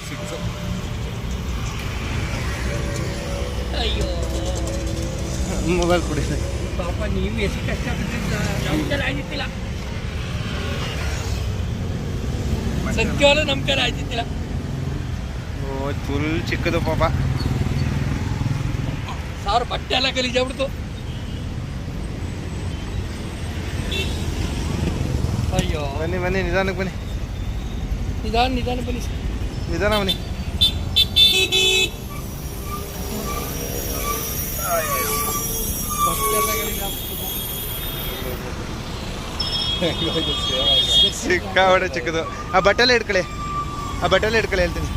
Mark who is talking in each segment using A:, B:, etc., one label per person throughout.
A: Six.
B: ಅಯ್ಯೋ
C: mobile ಕೊಡಿ.
B: ಪಾಪ ನೀವು ಎಷ್ಟು ಕಷ್ಟಪಟ್ಟಿದ್ದ ನಮ್ಮ ಕೈಲಿ ಆಯ್ತಿಲ್ಲ. ಸತ್ಯವಾದ ನಮ್ಮ ಕೈಲಿ ಆಯ್ತಿಲ್ಲ.
C: ಓ ಫುಲ್ ಚಿಕ್ಕದು ಪಾಪ.
B: ಸಾವಿರ ಬಟ್ಟೆ ಎಲ್ಲ ಗಲೀಜಾಗ್ಬಿಡ್ತು. ಅಯ್ಯೋ
C: ಬನ್ನಿ ಬನ್ನಿ ನಿಧಾನಕ್ಕೆ ಬನ್ನಿ.
B: ನಿಧಾನ ಬನ್ನಿ ಸರ್.
C: ನಿಧಾನ ಬನ್ನಿ.
B: ಬಟ್ಟೆ ಎಲ್ಲ ಗಲೀಜಾಗ್ಬಿಡ್ತು.
C: ಸಿಕ್ಕಾಬಟ್ಟೆ ಚಿಕ್ಕದು. ಆ ಬಟ್ಟೆಲ್ಲ ಇಟ್ಕೊಳ್ಳಿ, ಆ ಬಟ್ಟೆಲ್ಲ ಇಟ್ಕೊಳ್ಳಿ ಹೇಳ್ತೀನಿ.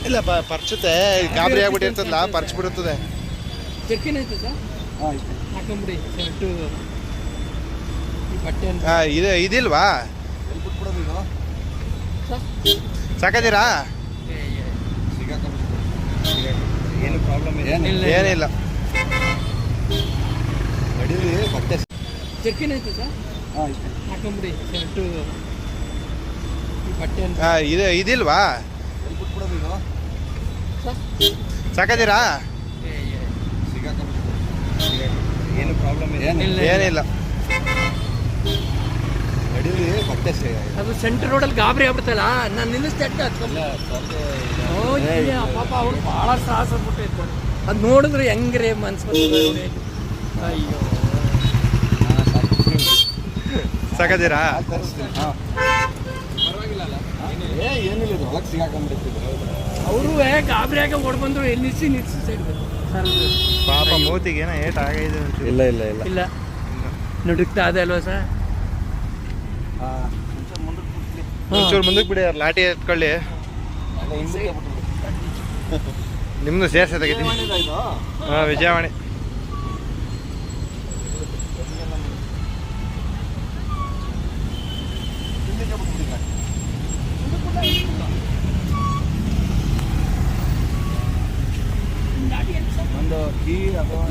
C: ಇಲ್ಲ ಪರ್ಚುತ್ತೆ, ಗಾಬರಿ ಆಗ್ಬಿಟ್ಟಿರ್ತದಲ್ಲ, ಪರ್ಚ್ ಬಿಡುತ್ತದೆ.
B: ಜರ್ಕಿನ್ ಐತೆ ಸರ್, ಹಾಕೊಂಬಿಡಿ ಶರ್ಟು ಈ ಬಟ್ಟೆ ಅಂತ.
C: ಇದಿಲ್ವಾ? ಸಾಕದಿರಾ?
A: ಏನು ಪ್ರಾಬ್ಲಮ್
C: ಏನಿಲ್ಲ.
A: ಬಟ್ಟೆ
B: ಜರ್ಕಿನ್ ಐತೆ ಸರ್, ಹಾಕೊಂಬಿಡಿ ಶರ್ಟು ಈ ಬಟ್ಟೆ ಅಂತ.
C: ಇದಿಲ್ವಾ? ಸಾಕದಿರಾ?
A: ಏನು ಪ್ರಾಬ್ಲಮ್
C: ಏನಿಲ್ಲ.
A: ಬಟ್ಟೆ
B: ಅದು ಸೆಂಟ್ರ್ ರೋಡಲ್ಲಿ ಗಾಬರಿ ಆಗ್ಬಿಡ್ತಲ್ಲ, ನಾನು ನಿಲ್ಲಿಸ್ದೆ ಪಾಪ ಅವ್ರು ಭಾಳ ಸಾಹಸ ಬಿಟ್ಟಿತ್ತು. ಅದು ನೋಡಿದ್ರೆ ಹೆಂಗ್ರೆ ಮನ್ಸು ಬರ್ತದೆ ನೋಡಿ. ಅಯ್ಯೋ
C: ಸಾಕದಿರಾ?
A: ಏನಿಲ್ಲ, ಒಳಗೆ ಸಿಗಾಕೊಂಡ್ಬಿಡ್ತಿದ್ರು
B: ಅವರು ಗಾಬರಿ ಆಗ ಓಡ್ ಬಂದ್ರು. ನಿಲ್ಲಿಸಿ ಸೈಡ್
C: ಪಾಪ ಮೂತಿಗೆ ಏನೋ ಏಟ್ ಆಗಿದೆ.
A: ಇಲ್ಲ ಇಲ್ಲ ಇಲ್ಲ
B: ಇಲ್ಲ ನಡುಕ್ತಾ ಅದೇ ಅಲ್ವಾ ಸರ್?
C: ಒಂಚೂರು ಮುಂದಕ್ಕೆ ಬಿಡಿ, ಲಾಠಿ ಎತ್ಕೊಳ್ಳಿ. ನಿಮ್ದು ಸೇರ್ಸ ತೆಗಿತೀನಿ. ಹಾಂ, ವಿಜಯವಾಣಿ.
A: ಒಂದು ಕೀ ಅಥವಾ